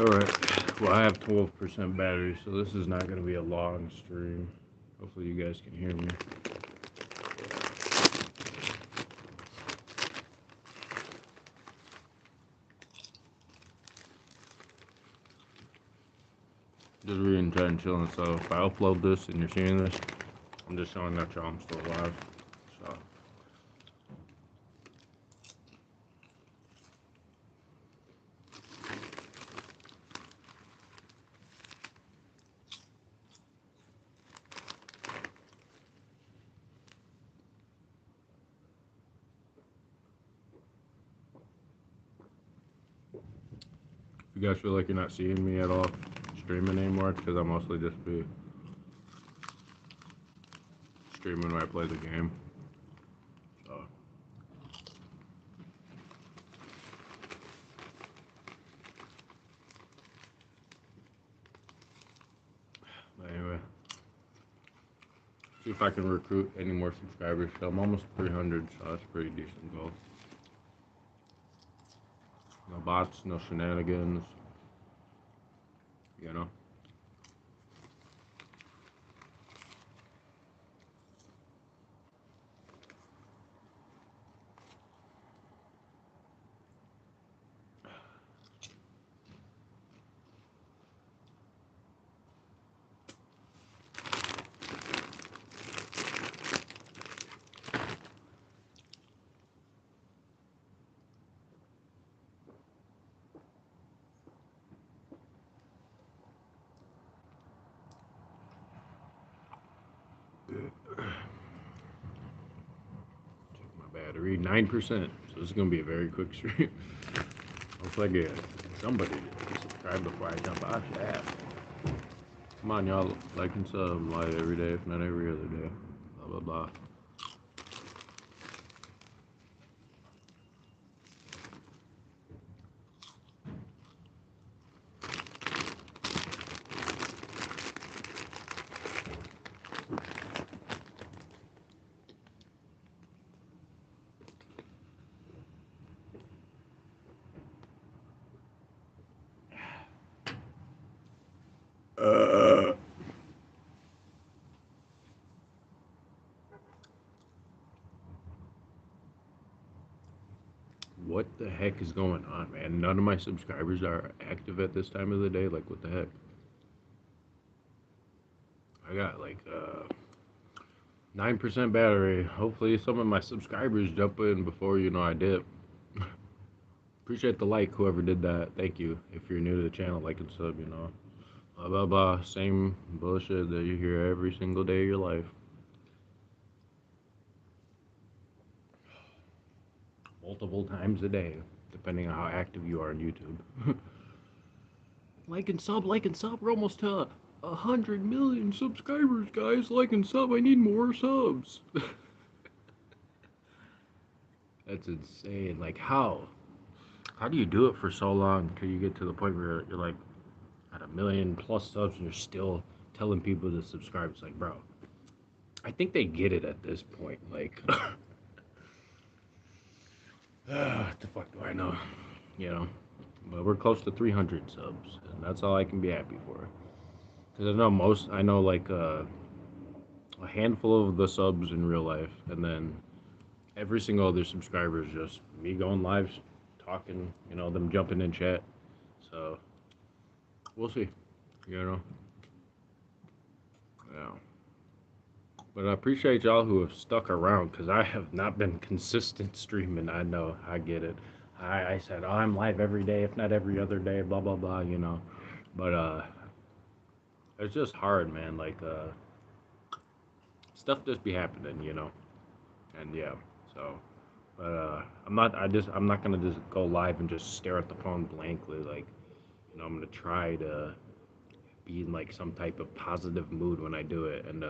Alright, well I have 12% battery, so this is not going to be a long stream. Hopefully you guys can hear me. Just reading, chatting, chilling, so if I upload this and you're seeing this, I'm just showing that y'all I'm still alive. So if you guys feel like you're not seeing me at all streaming anymore, it's because I mostly just be streaming when I play the game. So anyway, see if I can recruit any more subscribers. So I'm almost 300, so that's a pretty decent goal. No bots, no shenanigans, you know. Battery 9%, so this is gonna be a very quick stream. Hopefully I get somebody to subscribe before I jump off. Yeah, come on y'all, like and sub, live every day if not every other day, blah blah blah. What the heck is going on, man? None of my subscribers are active at this time of the day. Like, what the heck? I got like 9% battery. Hopefully some of my subscribers jump in before I dip. Appreciate the like, whoever did that. Thank you. If you're new to the channel, like and sub, Blah blah blah. Same bullshit that you hear every single day of your life. Multiple times a day, depending on how active you are on YouTube. Like and sub, like and sub. We're almost to 100 million subscribers, guys. Like and sub. I need more subs. That's insane. Like, how? How do you do it for so long until you get to the point where you're like at 1 million+ subs and you're still telling people to subscribe? It's like, bro, I think they get it at this point. Like, what the fuck do I know? But we're close to 300 subs, and that's all I can be happy for. Because I know like a handful of the subs in real life, and then every single other subscriber is just me going live, talking, them jumping in chat. So we'll see, Yeah. But I appreciate y'all who have stuck around, because I have not been consistent streaming. I know, I get it. I said, oh, I'm live every day, if not every other day, blah, blah, blah, But it's just hard, man. Like, stuff just be happening, And yeah, so. But I'm not gonna just go live and just stare at the phone blankly. Like, I'm gonna try to be in like some type of positive mood when I do it. And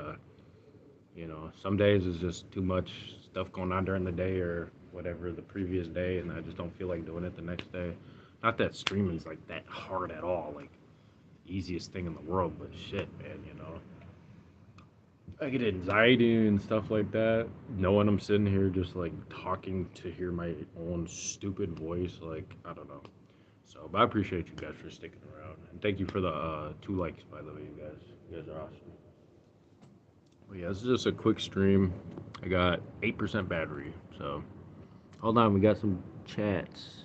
some days it's just too much stuff going on during the day or whatever the previous day, and I just don't feel like doing it the next day. Not that streaming's like that hard at all, like easiest thing in the world, but shit, man, I get anxiety and stuff like that, knowing I'm sitting here just like talking to hear my own stupid voice. Like, I don't know. So, but I appreciate you guys for sticking around, and thank you for the 2 likes, by the way, you guys. You guys are awesome. Well, yeah, this is just a quick stream. I got 8% battery, so hold on. We got some chats.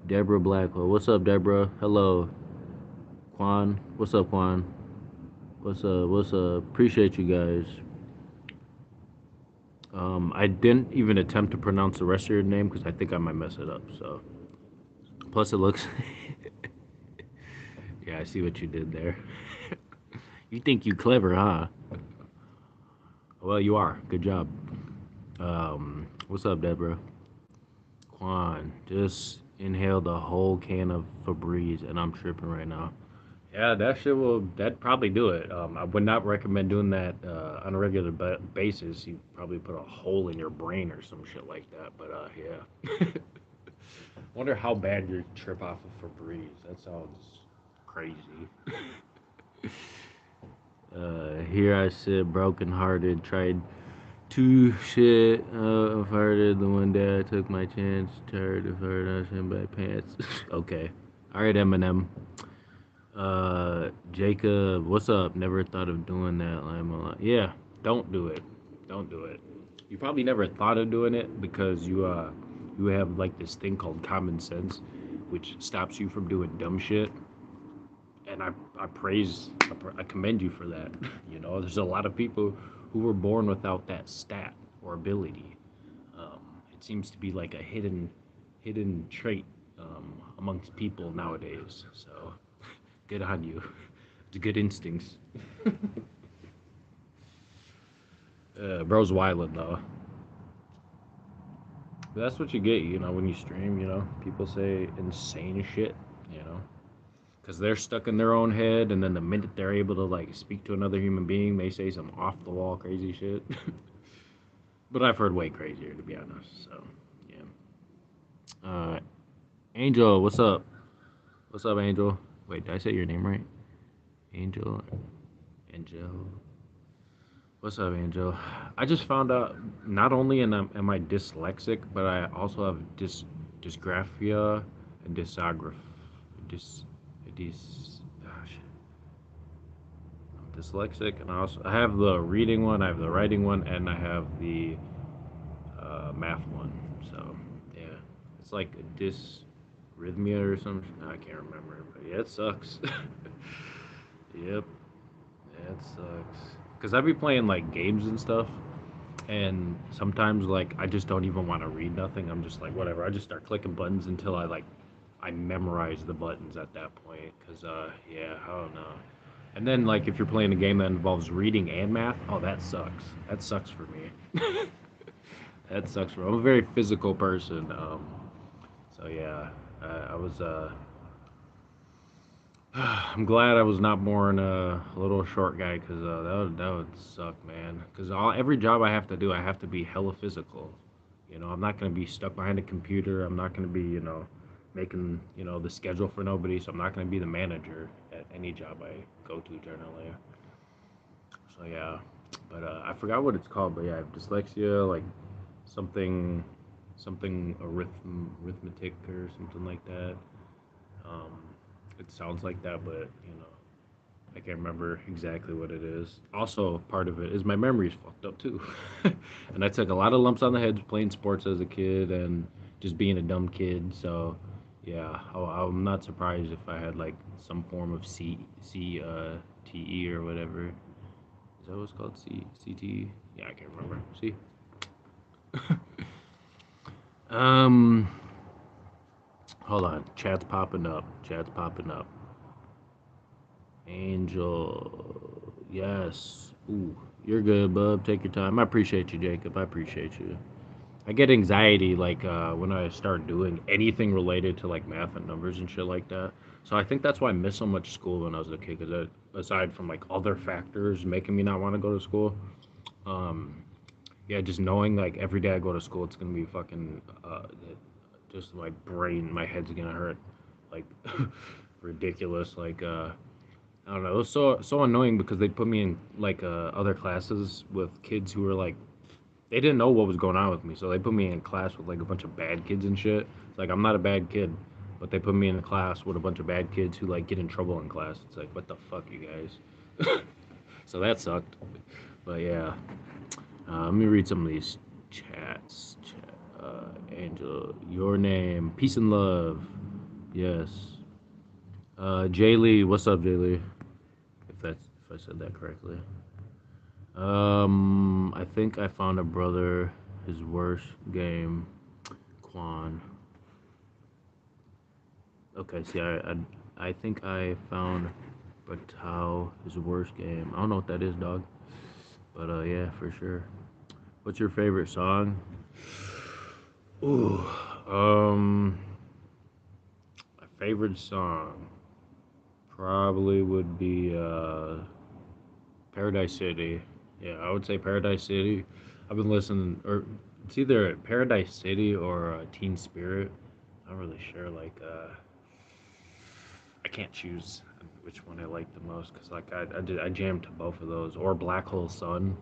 Deborah Blackwell, what's up, Deborah? Hello, Quan. What's up, Quan? What's up? What's up? Appreciate you guys. I didn't even attempt to pronounce the rest of your name because I think I might mess it up. So, plus it looks. Yeah, I see what you did there. You think you clever, huh? Well, you are. Good job. What's up, Deborah? Quan, just inhaled a whole can of Febreze, and I'm tripping right now. Yeah, that shit will. That'd probably do it. I would not recommend doing that on a regular basis. You probably put a hole in your brain or some shit like that. But yeah. Wonder how bad your trip off of Febreze. That sounds crazy. Here I sit, broken-hearted, tried to shit farted the one day I took my chance, tired of hard in my pants. Okay. All right, Eminem. Jacob, what's up? Never thought of doing that. Yeah, don't do it. Don't do it. You probably never thought of doing it because you have like this thing called common sense, which stops you from doing dumb shit. And I commend you for that. There's a lot of people who were born without that stat or ability. It seems to be like a hidden trait amongst people nowadays. So good on you. It's good instincts. Bro's wildin' though. But that's what you get, when you stream. People say insane shit. You know, because they're stuck in their own head, and then the minute they're able to like speak to another human being, they say some off the wall crazy shit. But I've heard way crazier, to be honest. So yeah. Angel, what's up? What's up, Angel? Wait, did I say your name right? Angel. Angel. What's up, Angel? I just found out not only am I dyslexic, but I also have dysgraphia and dysgraph dys dys. Gosh, I'm dyslexic, and I have the reading one, I have the writing one, and I have the math one. So yeah, it's like a dysrhythmia or something. I can't remember, but yeah, it sucks. Yep, yeah, it sucks. Cause I be playing like games and stuff, and sometimes like I just don't even want to read nothing. I'm just like whatever. I just start clicking buttons until I memorize the buttons at that point. Cause yeah, I don't know. And then like if you're playing a game that involves reading and math, oh that sucks. That sucks for me. That sucks for me. I'm a very physical person. So yeah, I was I'm glad I was not born a little short guy because that would suck, man. Because every job I have to do, I have to be hella physical. I'm not gonna be stuck behind a computer. I'm not gonna be, making the schedule for nobody. So I'm not gonna be the manager at any job I go to generally. So yeah, but I forgot what it's called. But yeah, I have dyslexia, like something, something arithmetic or something like that. Um, it sounds like that, but I can't remember exactly what it is. Also, part of it is my memory's fucked up too, and I took a lot of lumps on the head playing sports as a kid and just being a dumb kid. So, yeah, I'm not surprised if I had like some form of T E or whatever. Is that what it's called? CT? Yeah, I can't remember. See. um, Hold on. Chat's popping up. Chat's popping up. Angel. Yes. Ooh, you're good, bub. Take your time. I appreciate you, Jacob. I appreciate you. I get anxiety like when I start doing anything related to like math and numbers and shit like that. So I think that's why I missed so much school when I was a kid. Because aside from like other factors making me not want to go to school, um, yeah, just knowing like every day I go to school, it's gonna be fucking just my brain, my head's gonna hurt, like ridiculous. Like I don't know, it was so annoying because they put me in like other classes with kids who were like they didn't know what was going on with me, so they put me in class with like a bunch of bad kids and shit. It's like I'm not a bad kid, but they put me in a class with a bunch of bad kids who like get in trouble in class. It's like, what the fuck, you guys? So that sucked. But yeah, let me read some of these chats. Angela, your name, peace and love. Yes. Jaylee, what's up, Jaylee? If I said that correctly. I think I found a brother. His worst game, Quan. Okay, see, I think I found Batao, his worst game. I don't know what that is, dog. But yeah, for sure. What's your favorite song? Ooh, my favorite song probably would be Paradise City. Yeah, I would say Paradise City. I've been listening, or it's either Paradise City or Teen Spirit. I'm not really sure. Like, I can't choose which one I like the most because, like, I jammed to both of those. Or Black Hole Sun.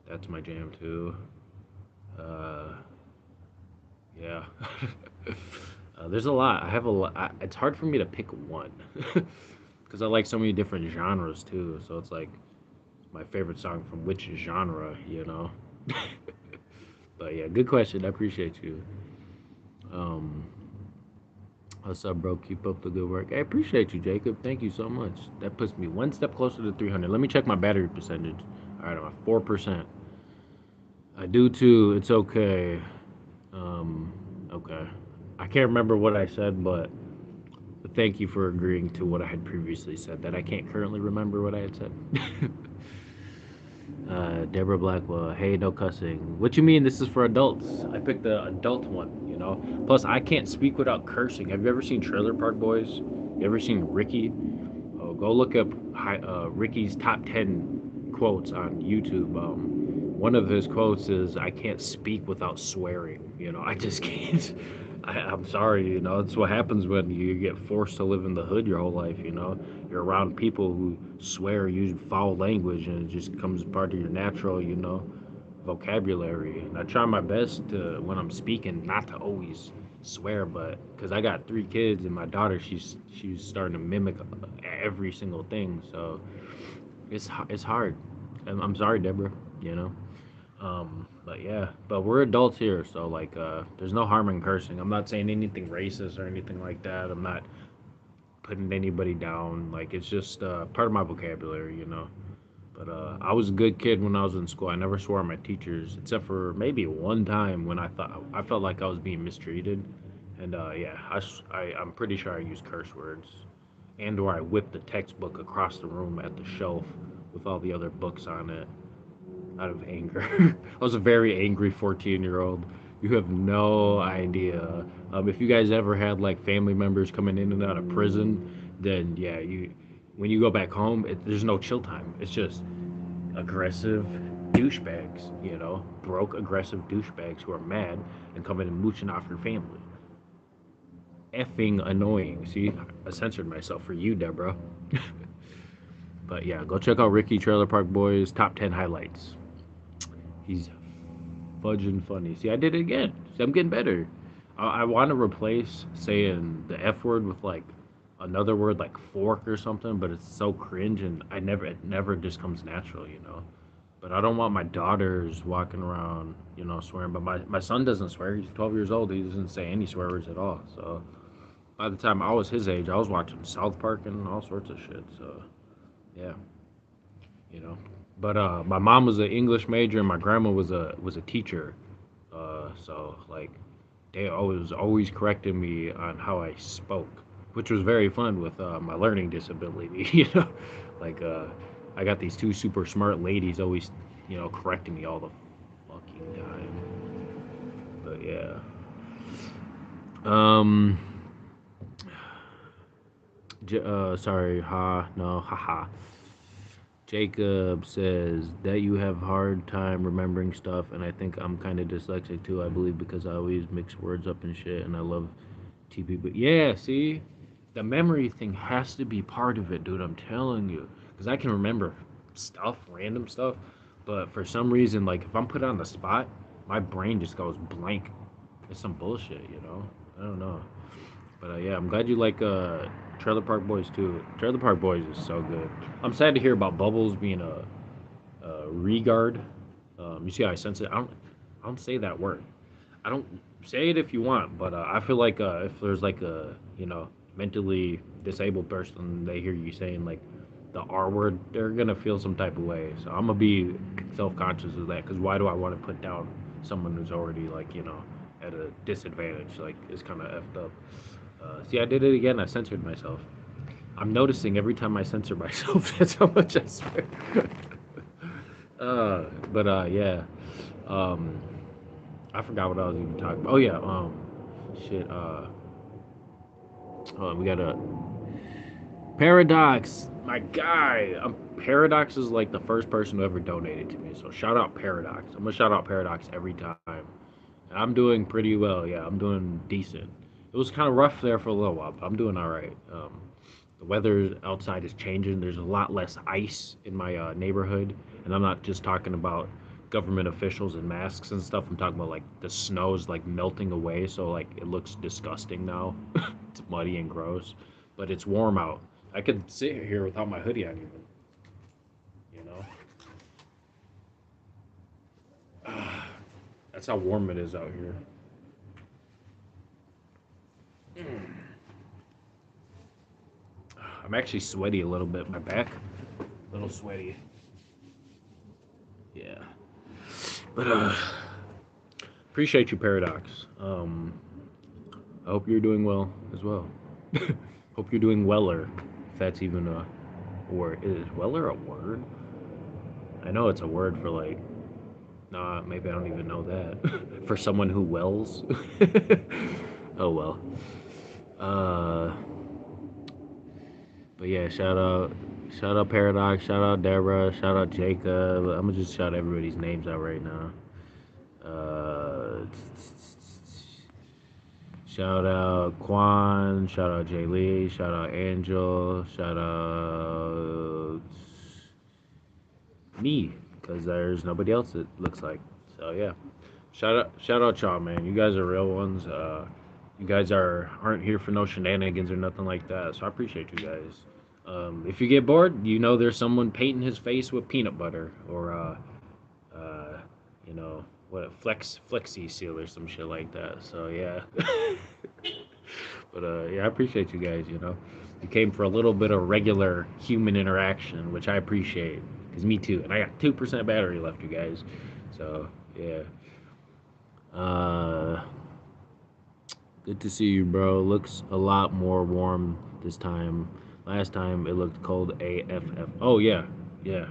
That's my jam too. Uh, yeah. There's a lot. I have a lot. It's hard for me to pick one because I like so many different genres too. So it's like my favorite song from which genre, you know? But yeah, good question. I appreciate you. Um, what's up, bro? Keep up the good work. I appreciate you, Jacob. Thank you so much. That puts me one step closer to 300. Let me check my battery percentage. All right, I'm at 4%. I do too. It's okay. Okay. I can't remember what I said, but thank you for agreeing to what I had previously said. That I can't currently remember what I had said. Deborah Blackwell, hey, no cussing. What you mean this is for adults? I picked the adult one, you know? Plus, I can't speak without cursing. Have you ever seen Trailer Park Boys? You ever seen Ricky? Oh, go look up Ricky's top 10 quotes on YouTube. One of his quotes is, I can't speak without swearing. You know, I just can't. I'm sorry, you know, it's what happens when you get forced to live in the hood your whole life, you know? You're around people who swear, use foul language, and it just comes part of your natural, you know, vocabulary. And I try my best to, when I'm speaking, not to always swear, but because I got 3 kids and my daughter, she's starting to mimic every single thing, so it's hard. I'm sorry, Deborah, you know. But yeah, but we're adults here, so like, there's no harm in cursing. I'm not saying anything racist or anything like that. I'm not putting anybody down. Like, it's just part of my vocabulary, you know. But I was a good kid when I was in school. I never swore at my teachers, except for maybe one time when I felt like I was being mistreated, and yeah, I'm pretty sure I used curse words, and or I whipped the textbook across the room at the shelf with all the other books on it out of anger. I was a very angry 14-year-old. You have no idea. If you guys ever had like family members coming in and out of prison, then yeah, when you go back home, there's no chill time. It's just aggressive douchebags, you know, broke aggressive douchebags who are mad and coming and mooching off your family. Effing annoying. See, I censored myself for you, Deborah. But yeah, go check out Ricky Trailer Park Boys top 10 highlights. He's fudging funny. See, I did it again. See, I'm getting better. I want to replace saying the F word with like another word like fork or something, but it's so cringe and it never just comes natural, you know. But I don't want my daughters walking around, you know, swearing. But my son doesn't swear. He's 12 years old. He doesn't say any swear words at all. So by the time I was his age, I was watching South Park and all sorts of shit. So yeah, you know. But my mom was an English major and my grandma was a teacher. So like they always corrected me on how I spoke, which was very fun with my learning disability. You know, like I got these two super smart ladies always, you know, correcting me all the fucking time. But yeah. Um. Sorry. Ha. No. Haha. Jacob says that you have hard time remembering stuff, and I think I'm kind of dyslexic too. I believe because I always mix words up and shit, and I love TP. But yeah, see, the memory thing has to be part of it, dude. I'm telling you, because I can remember stuff, random stuff, but for some reason, like if I'm put on the spot, my brain just goes blank. It's some bullshit, you know. I don't know. But yeah, I'm glad you like Trailer Park Boys too. Trailer Park Boys is so good. I'm sad to hear about Bubbles being a regard. You see how I sense it? I don't say that word. I don't say it if you want, but I feel like if there's like a mentally disabled person, they hear you saying like the R word, they're gonna feel some type of way. So I'm gonna be self conscious of that because why do I want to put down someone who's already like at a disadvantage? Like it's kind of effed up. See, I did it again. I censored myself. I'm noticing every time I censor myself, that's how much I swear. But yeah. Um, I forgot what I was even talking about. Oh yeah, shit. We got a Paradox, my guy. Paradox is like the first person who ever donated to me. So shout out Paradox. I'm gonna shout out Paradox every time. And I'm doing pretty well. Yeah, I'm doing decent. It was kind of rough there for a little while, but I'm doing all right. The weather outside is changing. There's a lot less ice in my neighborhood, and I'm not just talking about government officials and masks and stuff. I'm talking about like the snow is like melting away, so like it looks disgusting now. It's muddy and gross, but it's warm out. I could sit here without my hoodie on, even. You know, that's how warm it is out here. I'm actually sweaty a little bit. My back, a little sweaty. Yeah, but appreciate you, Paradox. I hope you're doing well as well. Hope you're doing weller, if that's even a word. Is weller a word? I know it's a word for like. Nah, maybe I don't even know that. For someone who wells. Oh well. Uh, but yeah, shout out Paradox, shout out Deborah, shout out Jacob. I'm gonna just shout everybody's names out right now. Uh, Shout out Quan, shout out Jay Lee, shout out Angel, shout out me, because there's nobody else it looks like. So yeah, shout out y'all, man. You guys are real ones. You guys aren't here for no shenanigans or nothing like that. So I appreciate you guys. If you get bored, you know there's someone painting his face with peanut butter or uh, what flexi seal or some shit like that. So yeah. But yeah, I appreciate you guys. You came for a little bit of regular human interaction, which I appreciate. Cause me too, and I got 2% battery left, you guys. So yeah, uh, good to see you, bro. Looks a lot more warm this time. Last time it looked cold AFF. Oh yeah, yeah.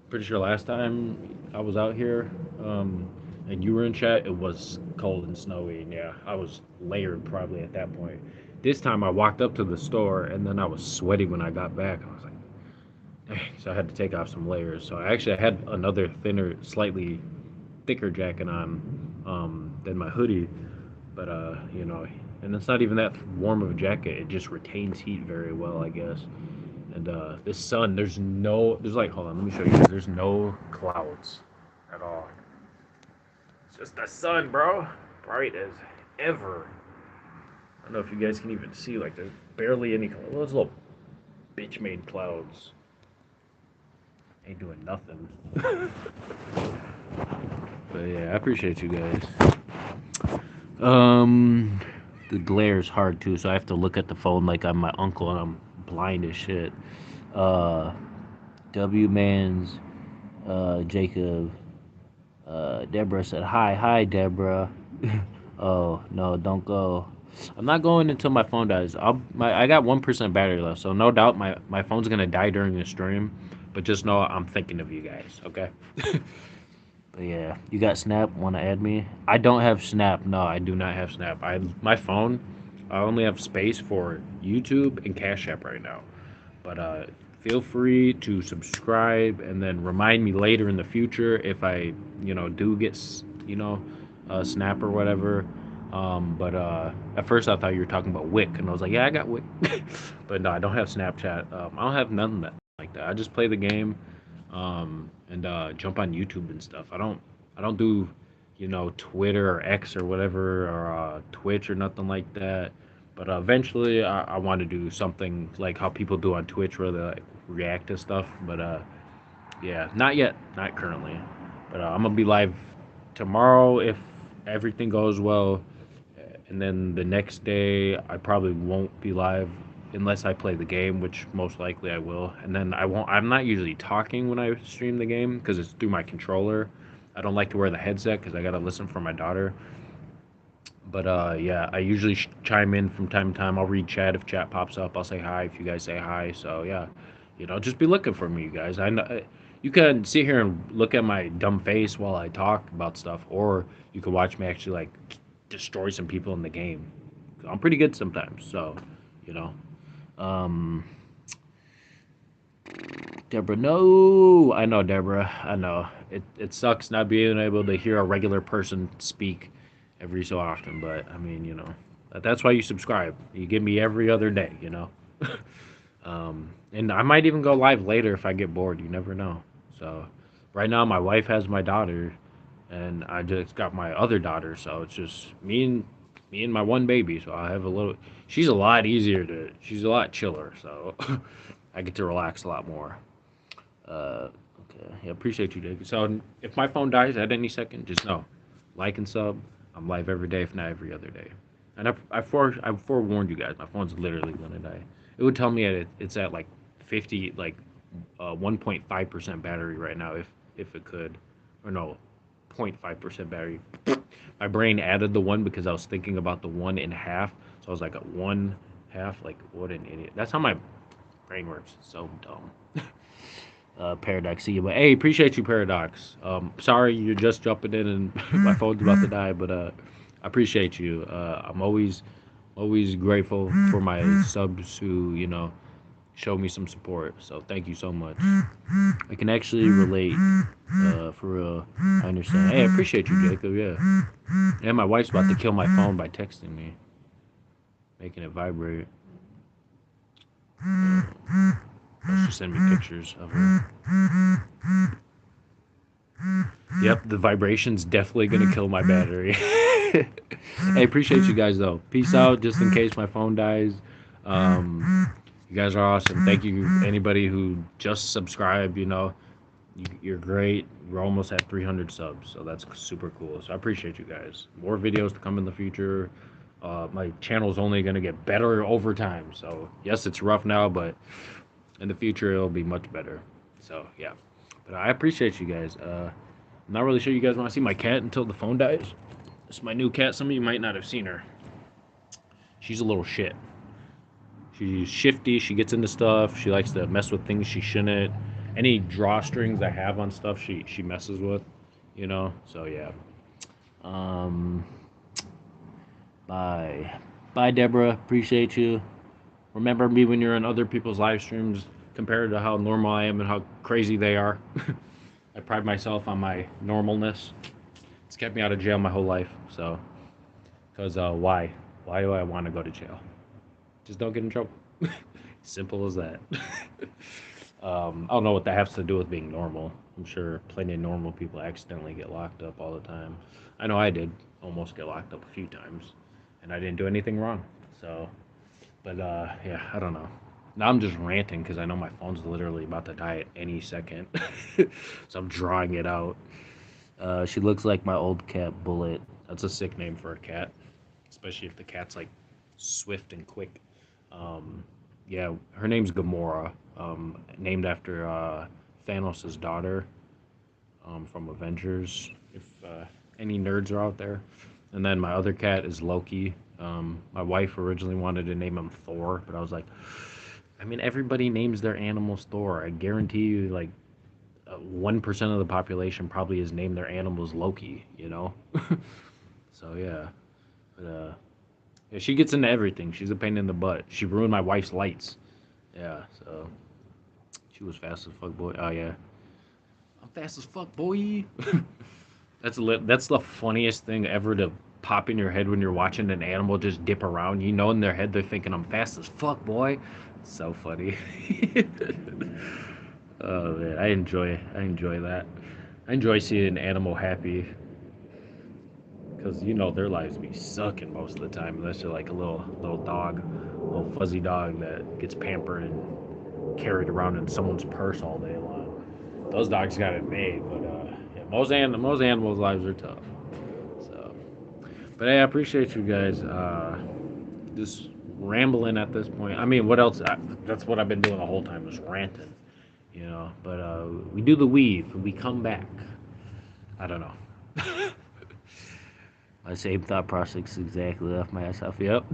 Pretty sure last time I was out here, and you were in chat, it was cold and snowy, and yeah, I was layered probably at that point. This time I walked up to the store, and then I was sweaty when I got back. I was like, dang, so I had to take off some layers. So I had another thinner, slightly thicker jacket on, than my hoodie, but and it's not even that warm of a jacket. It just retains heat very well, I guess. And this sun, there's like, hold on, let me show you. There's no clouds at all. It's just the sun, bro. Bright as ever. I don't know if you guys can even see, like, there's barely any color. Those little bitch made clouds ain't doing nothing. But yeah, I appreciate you guys. Um, the glare's hard too, so I have to look at the phone like I'm my uncle and I'm blind as shit. Uh, W Man's Jacob. Deborah said, hi, Deborah. Oh, no, don't go. I'm not going until my phone dies. I got 1% battery left, so no doubt my phone's going to die during the stream. But just know I'm thinking of you guys, okay? But yeah, you got Snap? Want to add me? I don't have Snap. No, I do not have Snap. My phone, I only have space for YouTube and Cash App right now. But feel free to subscribe and then remind me later in the future if I, do get, Snap or whatever. But at first I thought you were talking about Wick, and I was like, yeah, I got Wick. But no, I don't have Snapchat. I don't have nothing like that. I just play the game, and jump on YouTube and stuff. I don't do, Twitter or X or whatever or Twitch or nothing like that. But eventually, I want to do something like how people do on Twitch, where they like react to stuff. But yeah, not yet, not currently. But I'm gonna be live tomorrow if everything goes well, and then the next day I probably won't be live unless I play the game, which most likely I will. And then I won't. I'm not usually talking when I stream the game because it's through my controller. I don't like to wear the headset because I gotta listen for my daughter. But yeah, I usually chime in from time to time. I'll read chat if chat pops up. I'll say hi if you guys say hi. So yeah, just be looking for me, you guys. I know you can sit here and look at my dumb face while I talk about stuff, or you can watch me actually like destroy some people in the game. I'm pretty good sometimes. So, you know, um, Deborah, no, I know Deborah. I know it sucks not being able to hear a regular person speak every so often, but I mean, that's why you subscribe. You get me every other day, and I might even go live later if I get bored. You never know. So, right now my wife has my daughter, and I just got my other daughter. So it's just me and my one baby. So I have a little. She's a lot easier to. She's a lot chiller. So I get to relax a lot more. Okay. Yeah, appreciate you, Jake. So if my phone dies at any second, just know, like and sub. I'm live every day, if not every other day. And I forewarned you guys. My phone's literally gonna die. It would tell me it's at like 50, like 1.5% battery right now, if it could, or no, 0.5% battery. My brain added the one because I was thinking about the 1.5. So I was like at 1/2. Like what an idiot. That's how my brain works. So dumb. Paradox, see you. But hey, appreciate you, Paradox. Sorry you're just jumping in and my phone's about to die, but I appreciate you. I'm always grateful for my subs who show me some support. So thank you so much. I can actually relate. For real, I understand. Hey, I appreciate you, Jacob. Yeah, and my wife's about to kill my phone by texting me, making it vibrate. She sent me pictures of her. Yep, the vibration's definitely gonna kill my battery. Hey, appreciate you guys though. Peace out. Just in case my phone dies. You guys are awesome. Thank you anybody who just subscribed. You're great. We're almost at 300 subs, so that's super cool. So I appreciate you guys. More videos to come in the future. My channel's only gonna get better over time. So yes, it's rough now, but in the future it'll be much better. So yeah, but I appreciate you guys. I'm not really sure you guys want to see my cat until the phone dies. It's my new cat. Some of you might not have seen her. She's a little shit. She's shifty. She gets into stuff. She likes to mess with things she shouldn't. Any drawstrings I have on stuff, she messes with. So yeah. Um. Bye. Bye, Deborah. Appreciate you. Remember me when you're in other people's live streams compared to how normal I am and how crazy they are. I pride myself on my normalness. It's kept me out of jail my whole life. So, because why? Why do I want to go to jail? Just don't get in trouble. Simple as that. I don't know what that has to do with being normal. I'm sure plenty of normal people accidentally get locked up all the time. I know I did almost get locked up a few times, and I didn't do anything wrong. So, but yeah, I don't know. Now I'm just ranting because I know my phone's literally about to die at any second. So I'm drawing it out. She looks like my old cat, Bullet. That's a sick name for a cat, especially if the cat's like swift and quick. Um, yeah, her name's Gamora, named after Thanos' daughter from Avengers. If any nerds are out there. And then my other cat is Loki. My wife originally wanted to name him Thor, but I was like, I mean, everybody names their animals Thor. I guarantee you, like, 1% of the population probably has named their animals Loki. So, yeah. But, yeah, she gets into everything. She's a pain in the butt. She ruined my wife's lights. Yeah, so. She was fast as fuck, boy. Oh, yeah. I'm fast as fuck, boy. That's the funniest thing ever to pop in your head when you're watching an animal just dip around. In their head they're thinking I'm fast as fuck, boy. It's so funny. Oh man, I enjoy that. I enjoy seeing an animal happy. because you know their lives be sucking most of the time unless you're like a little dog, little fuzzy dog that gets pampered and carried around in someone's purse all day long. Those dogs got it made, but yeah, most animals' lives are tough. So, but hey, I appreciate you guys. Just rambling at this point. I mean, what else? That's what I've been doing the whole time, just ranting. You know, but we do the weave. We come back. I don't know. My same thought process exactly left my ass off. Yep.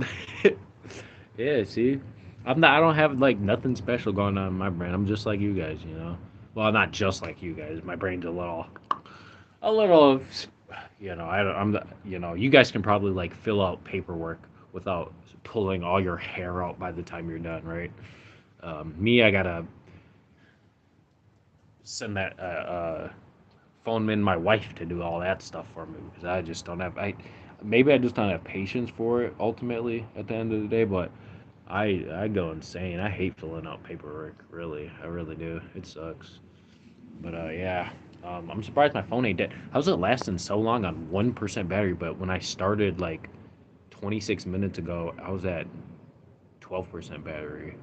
Yeah. See, I'm not. I don't have like nothing special going on in my brain. I'm just like you guys. You know. Well, not just like you guys. My brain's a little. You know. I'm. You know. You guys can probably like fill out paperwork without pulling all your hair out by the time you're done, right? Me, I gotta send that phone in my wife to do all that stuff for me because I just don't have. I maybe I just don't have patience for it. Ultimately, at the end of the day, but I go insane. I hate filling out paperwork. Really, I really do. It sucks. But yeah, I'm surprised my phone ain't dead. How's it lasting so long on 1% battery? But when I started like 26 minutes ago, I was at 12% battery.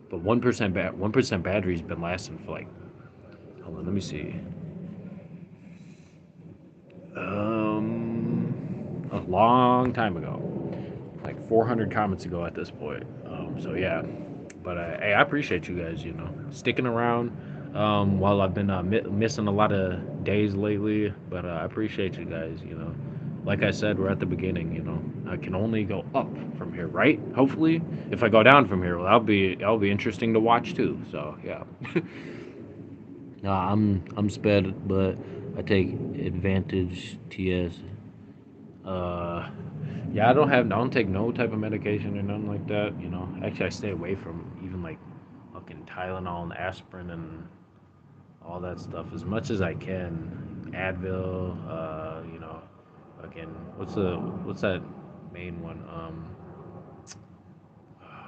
But 1% battery's been lasting for like. Hold on, let me see. A long time ago, like 400 comments ago at this point. So yeah, but hey, I appreciate you guys, you know, sticking around. While I've been missing a lot of days lately, but I appreciate you guys, you know. Like I said, we're at the beginning, you know. I can only go up from here, right? Hopefully, if I go down from here, well, that'll be interesting to watch too. So yeah. No, I'm sped, but I take advantage. TS. Uh, yeah, I don't take no type of medication or nothing like that. You know, actually, I stay away from even like fucking Tylenol and aspirin and all that stuff as much as I can. Advil, you know, fucking what's that main one?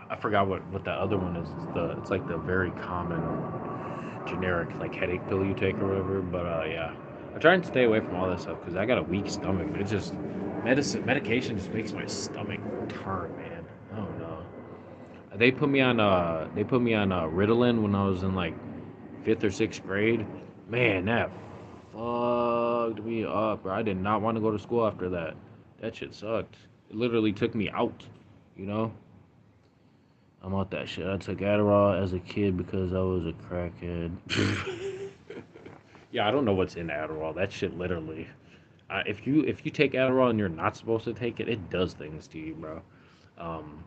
I forgot what that other one is. It's like the very common generic like headache pill you take or whatever. But yeah, I try and stay away from all that stuff because I got a weak stomach. It just medication just makes my stomach turn, man. Oh no. They put me on Ritalin when I was in like fifth or sixth grade. Man, that fucked me up, bro. I did not want to go to school after that. That shit sucked. It literally took me out, you know. I'm out that shit. I took Adderall as a kid because I was a crackhead. Yeah, I don't know what's in Adderall. That shit literally. If you take Adderall and you're not supposed to take it, it does things to you, bro. Um,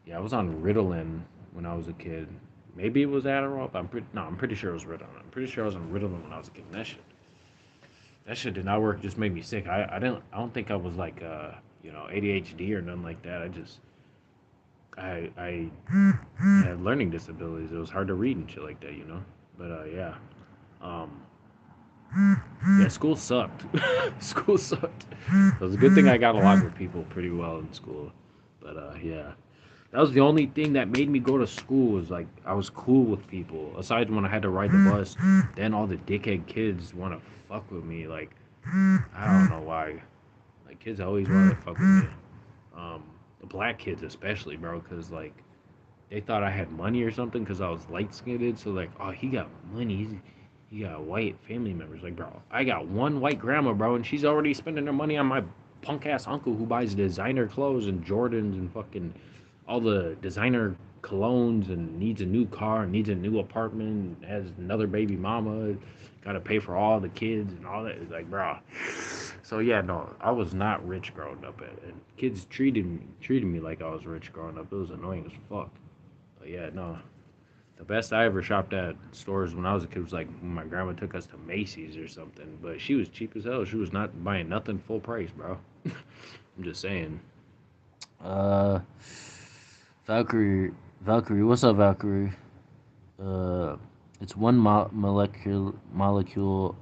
yeah, I was on Ritalin when I was a kid. Maybe it was Adderall, but I'm pretty sure it was Ritalin. I'm pretty sure I was on Ritalin when I was a kid. And that shit did not work. It just made me sick. I don't think I was like you know ADHD or nothing like that. I had learning disabilities. It was hard to read and shit like that, you know. But yeah, um, yeah, school sucked. School sucked. It was a good thing I got along with people pretty well in school. But yeah, that was the only thing that made me go to school was like I was cool with people. Aside when I had to ride the bus, then all the dickhead kids want to fuck with me. Like I don't know why. Like kids always want to fuck with me. The black kids especially, bro, because like they thought I had money or something because I was light skinned. So like, oh, he got money. He got white family members. Like, bro, I got one white grandma, bro, and she's already spending her money on my punk ass uncle who buys designer clothes and Jordans and fucking all the designer colognes and needs a new car and needs a new apartment, and has another baby mama, got to pay for all the kids and all that. It's like, bro. So yeah, no, I was not rich growing up, and kids treated me like I was rich growing up. It was annoying as fuck. But yeah, no. The best I ever shopped at stores when I was a kid was like when my grandma took us to Macy's or something. But she was cheap as hell. She was not buying nothing full price, bro. I'm just saying. Uh, Valkyrie, Valkyrie, what's up, Valkyrie? Uh, it's one molecule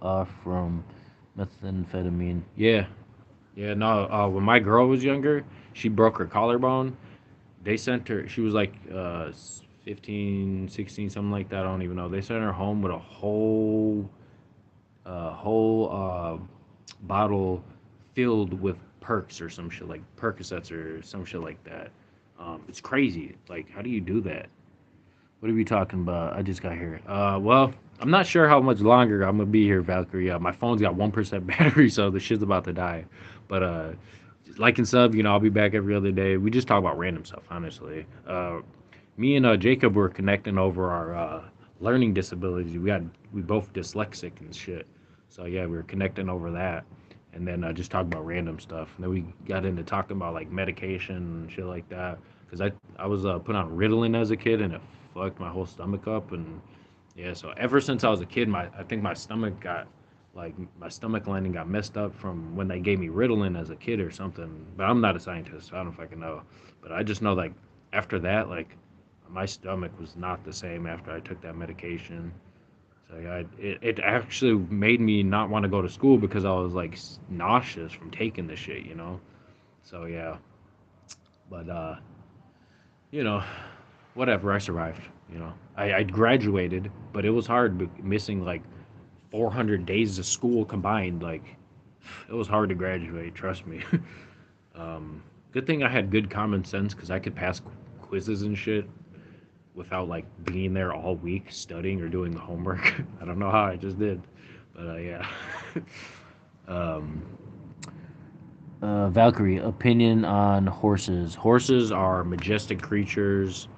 off from methamphetamine. Yeah, yeah. No, when my girl was younger, she broke her collarbone. They sent her. She was like 15, 16, something like that. I don't even know. They sent her home with a whole bottle filled with perks or some shit like Percocets or some shit like that. It's crazy. Like, how do you do that? What are we talking about? I just got here. Well, I'm not sure how much longer I'm gonna be here, Valkyrie. My phone's got 1% battery, so the shit's about to die. But like and sub, I'll be back every other day. We just talk about random stuff, honestly. Me and Jacob were connecting over our learning disabilities. We both dyslexic and shit. So yeah, we were connecting over that, and then just talk about random stuff. And then we got into talking about like medication and shit like that. Cause I was put on Ritalin as a kid, and it fucked my whole stomach up. And yeah, so ever since I was a kid, I think my stomach got like my stomach lining got messed up from when they gave me Ritalin as a kid or something. But I'm not a scientist, so I don't fucking know. But I just know like after that, like my stomach was not the same after I took that medication. So yeah, it actually made me not want to go to school because I was like nauseous from taking the shit. So yeah, but you know, whatever. I survived. I graduated, but it was hard missing like 400 days of school combined. Like it was hard to graduate. Trust me. Good thing I had good common sense because I could pass quizzes and shit without like being there all week studying or doing the homework. I don't know how I just did, but yeah. um, Valkyrie, opinion on horses. Horses are majestic creatures.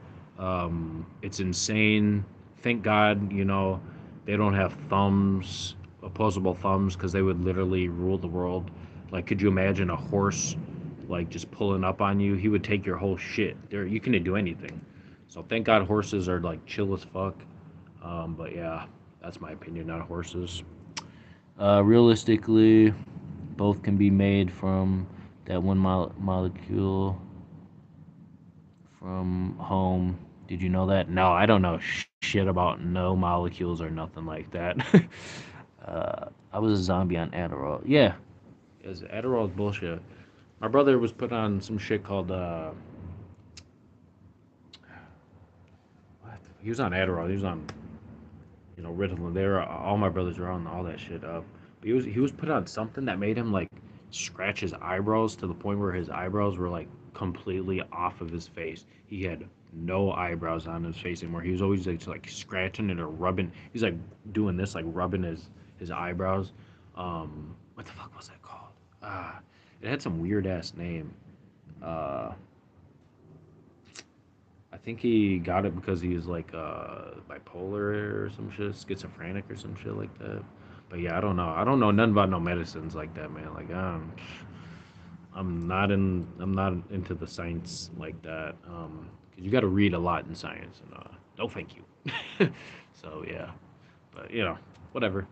It's insane. Thank God, they don't have thumbs, opposable thumbs, because they would literally rule the world. Like, could you imagine a horse, like, just pulling up on you? He would take your whole shit. You couldn't do anything. So thank God horses are, like, chill as fuck. But yeah, that's my opinion on horses. Realistically, both can be made from that one molecule from home. Did you know that? No, I don't know shit about no molecules or nothing like that. I was a zombie on Adderall. Yeah, Adderall is bullshit. My brother was put on some shit called what? He was on Adderall. He was on Ritalin. All my brothers were on all that shit. But he was put on something that made him like scratch his eyebrows to the point where his eyebrows were like completely off of his face. He had no eyebrows on his face anymore. He was always like scratching it or rubbing. He's like doing this, like rubbing his eyebrows. What the fuck was that called? It had some weird ass name. Uh, I think he got it because he was like bipolar or some shit, schizophrenic or some shit like that. But yeah, I don't know. I don't know nothing about no medicines like that, man. Like I'm not into the science like that. 'Cause you got to read a lot in science, and no, thank you. So yeah, but whatever.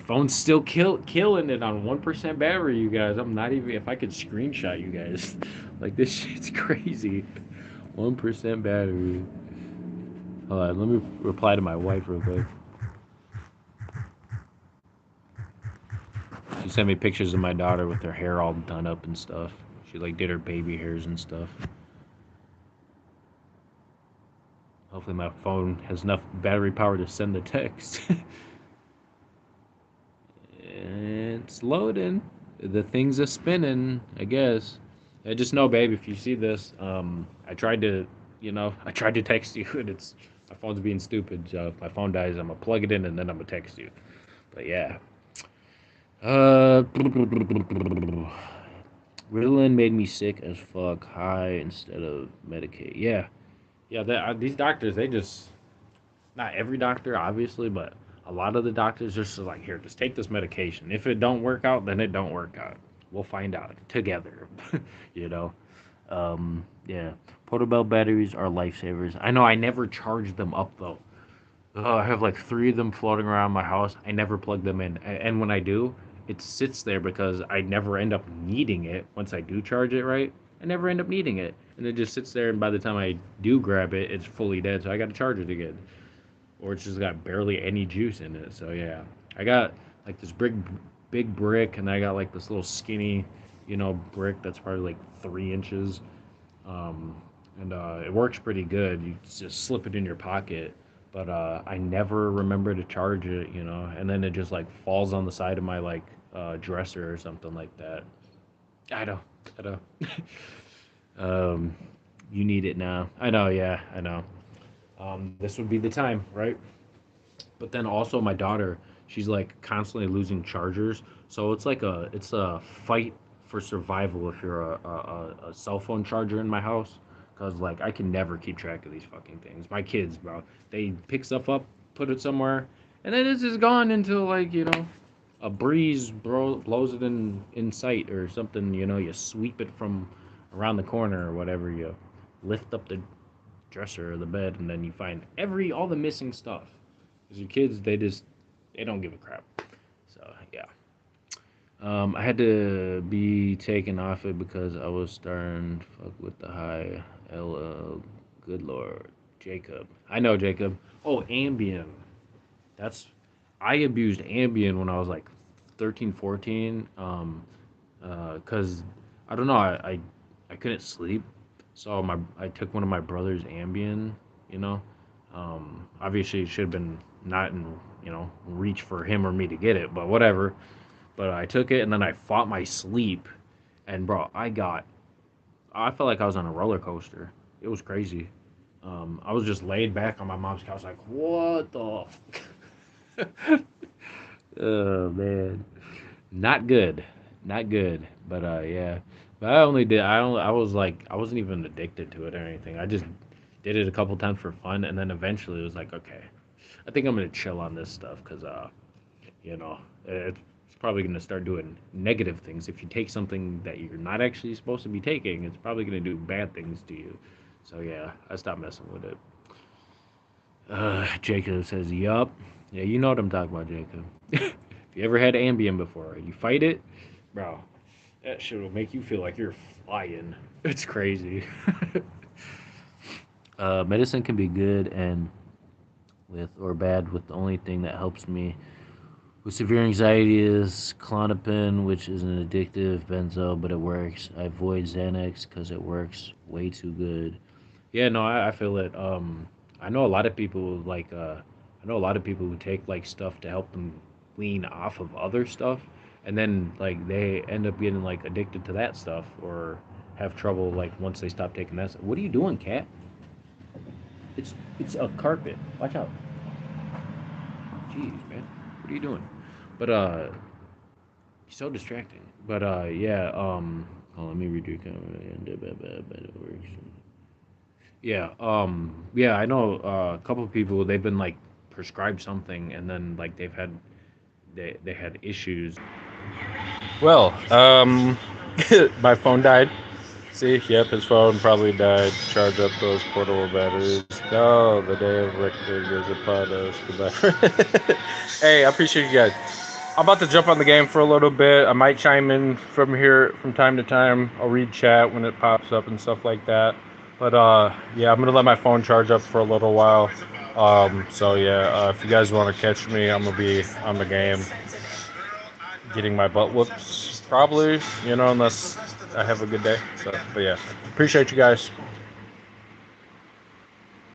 Phone's still killing it on 1% battery, you guys. I'm not even if I could screenshot you guys, like this shit's crazy. 1% battery. Hold on, let me reply to my wife real quick. She sent me pictures of my daughter with her hair all done up and stuff. She like did her baby hairs and stuff. Hopefully my phone has enough battery power to send the text. It's loading. The things are spinning, I guess. I just know, babe, if you see this, I tried to, I tried to text you, and my phone's being stupid. So if my phone dies, I'm gonna plug it in and then I'm gonna text you. But yeah, Ritalin made me sick as fuck, high instead of Medicaid. Yeah, yeah. These doctors, they just not every doctor, obviously, but a lot of the doctors just like, here, just take this medication. If it don't work out, then it don't work out. We'll find out together. you know. Yeah. Portable batteries are lifesavers. I know I never charge them up though. I have like three of them floating around my house. I never plug them in, and when I do, it sits there because I never end up needing it. Once I do charge it right, I never end up needing it, and it just sits there. And by the time I do grab it, it's fully dead. So I got to charge it again, or it's just got barely any juice in it. So yeah, I got like this big brick, and I got like this little skinny, brick that's probably like 3 inches, um, and it works pretty good. You just slip it in your pocket, but I never remember to charge it, and then it just like falls on the side of my like dresser or something like that. I know. I know. um, you need it now. I know. Yeah, I know. This would be the time, right? But then also my daughter, she's like constantly losing chargers, so it's a fight for survival if you're a cell phone charger in my house, because like I can never keep track of these fucking things. My kids, bro, they pick stuff up, put it somewhere, and then it's just gone until like a breeze blows it in sight or something. You sweep it from around the corner or whatever. You lift up the dresser or the bed, and then you find all the missing stuff. Because your kids, they don't give a crap. So yeah, I had to be taken off it because I was starting to fuck with the high. LL, good lord, Jacob. I know Jacob. Oh, Ambien. That's I abused Ambien when I was like 13, 14. Cause I don't know, I couldn't sleep, so I took one of my brother's Ambien. You know, obviously it should have been not in reach for him or me to get it, but whatever. But I took it and then I fought my sleep, and bro, I felt like I was on a roller coaster. It was crazy. I was just laid back on my mom's couch, like, what the? Oh man, not good, not good. But yeah. But I was like, I wasn't even addicted to it or anything. I just did it a couple times for fun, and then eventually it was like, okay, I think I'm gonna chill on this stuff because you know, it's probably gonna start doing negative things. If you take something that you're not actually supposed to be taking, it's probably gonna do bad things to you. So yeah, I stopped messing with it. Jacob says, "Yup, yeah, you know what I'm talking about, Jacob. If you ever had Ambien before, you fight it, bro. That shit will make you feel like you're flying. It's crazy. Medicine can be good and with or bad. With the only thing that helps me with severe anxiety is Klonopin, which is an addictive benzo, but it works. I avoid Xanax because it works way too good. Yeah, no, I feel it. I know a lot of people I know a lot of people who take like stuff to help them wean off of other stuff, and then like they end up getting like addicted to that stuff or have trouble like once they stop taking that. What are you doing, cat? It's a carpet. Watch out. Jeez, man. What are you doing? But so distracting. But yeah. Let me redo comment. Yeah, yeah, I know a couple of people. They've been like prescribed something, and then like they had issues. Well, my phone died. See, yep, his phone probably died. Charge up those portable batteries. No, the day of reckoning is upon us. Goodbye. Hey, I appreciate you guys. I'm about to jump on the game for a little bit. I might chime in from here from time to time. I'll read chat when it pops up and stuff like that. But yeah, I'm gonna let my phone charge up for a little while. So yeah, if you guys want to catch me, I'm gonna be on the game, getting my butt whoops probably. Unless I have a good day. So, but yeah, appreciate you guys.